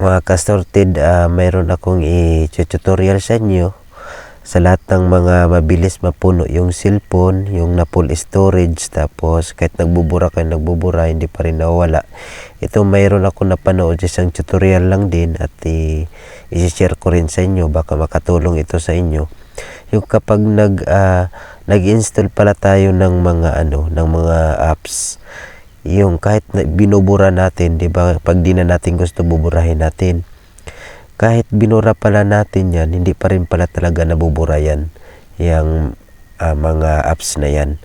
Mga ka-sorted, mayroon akong i-tutorial sa inyo sa lahat ng mga mabilis mapuno yung cellphone, yung na full storage, tapos kahit nagbubura nagbubura, hindi pa rin nawala. Ito mayroon ako napanood isang tutorial lang din at i-share ko rin sa inyo, baka makatulong ito sa inyo. Yung kapag nag-install pala tayo ng mga ng mga apps, yung kahit binubura natin, 'di ba? Pag di na natin gusto, buburahin natin. Kahit binura pala natin 'yan, hindi pa rin pala talaga nabubura 'yan, yung mga apps na 'yan.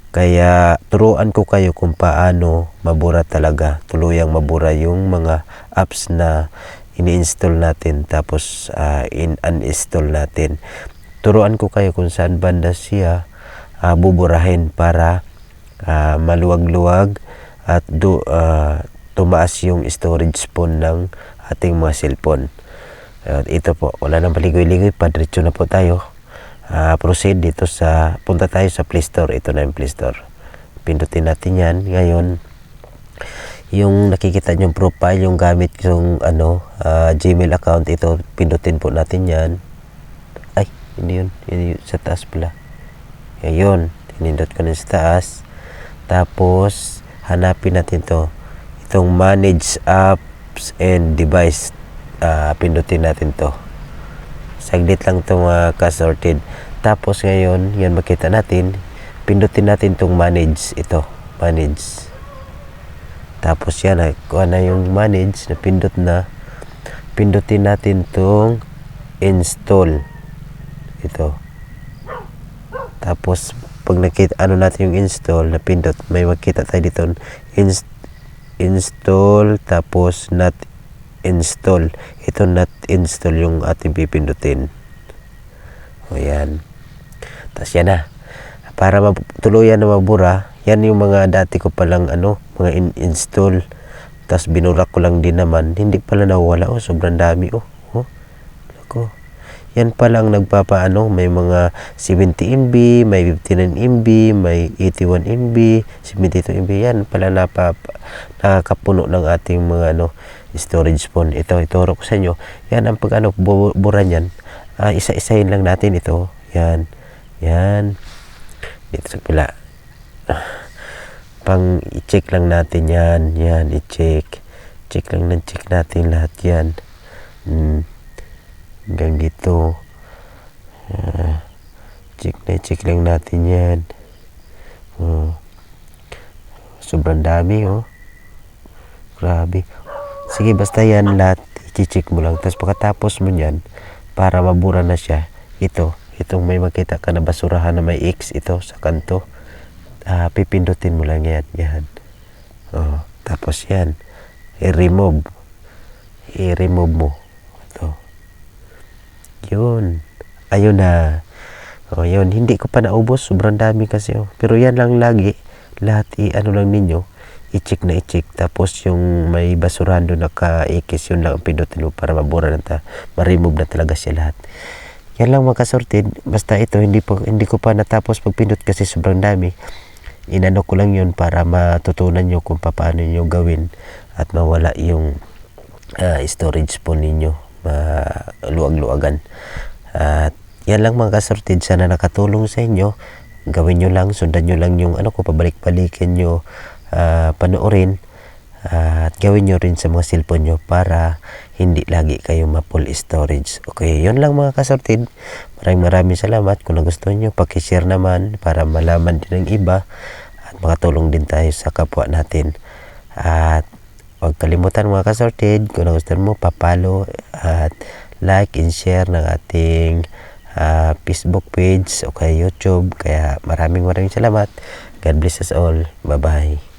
Kaya turuan ko kayo kung paano mabura talaga, tuluyang mabura yung mga apps na ini-install natin tapos uninstall natin. Turuan ko kayo kung saan banda siya buburahin para maluwag-luwag at tumaas yung storage phone ng ating mga cellphone. Ito po, wala nang paligoy-ligoy pa, diretso na po tayo. Proceed dito punta tayo sa Play Store. Ito na yung Play Store. Pindutin natin yan. Ngayon, yung nakikita yung profile, yung gamit yung Gmail account, ito, pindutin po natin yan. Ay, hindi yun. Yun sa taas pala. Ngayon, tinindot ko na sa taas. Tapos, hanapin natin itong manage apps and device. Pindutin natin saglit lang itong ka-sorted. Tapos ngayon, yan makita natin, pindutin natin itong manage, manage. Tapos yan, kuha na yung manage na pindot na, pindutin natin itong install. Tapos pag nakita natin yung install na pindot, may makita tayo dito install, tapos not install. Ito not install yung ating pipindutin. O yan. Tapos yan na. Para tuluyan na mabura, yan yung mga dati ko palang mga install. Tapos binura ko lang din naman. Hindi pala nawala. Sobrang dami. Lako. Yan pala ang may mga 70 MB, may 59 MB, may 81 MB, 72 MB. Yan pala nakakapuno ng ating mga storage phone. Ito, ituro ko sa inyo. Yan ang pag bura niyan. Isa-isahin lang natin ito. Yan. Yan. Dito sa pila. Pang i-check lang natin yan. Yan, i-check. Check natin lahat yan. Hanggang dito. Check lang natin yan. Sobrang dami. Grabe. Sige, basta yan lahat i-check mo lang. Tapos pagkatapos mo yan, para mabura na siya, itong may makita ka na basurahan na may X sa kanto, pipindutin mo lang yan. Tapos yan, i-remove mo. Yun. Ayun na. Yun. Hindi ko pa naubos. Sobrang dami kasi. Pero yan lang lagi. Lahat lang ninyo. I-check. Tapos yung may basurahan doon naka-ikis, yun lang ang pindutin mo para mabura na ma-remove na talaga siya lahat. Yan lang mga ka-sorted. Basta ito, hindi ko pa natapos pagpindot kasi sobrang dami. Inano ko lang yun para matutunan nyo kung paano nyo gawin at mawala yung storage po ninyo. Luwag-luwagan. At yan lang mga ka-sorted, sana nakatulong sa inyo. Gawin nyo lang, sundan nyo lang yung pabalik-balikin nyo, panoorin, at gawin nyo rin sa mga cellphone nyo para hindi lagi kayo ma-full storage. Okay, yun lang mga ka-sorted. Maraming salamat. Kung nagustuhan nyo, pakishare naman para malaman din ng iba at makatulong din tayo sa kapwa natin. At huwag kalimutan mga ka-sorted, kung nagustuhan mo, papalo at like and share ng ating Facebook page o kay YouTube. Kaya maraming salamat. God bless us all. Bye-bye.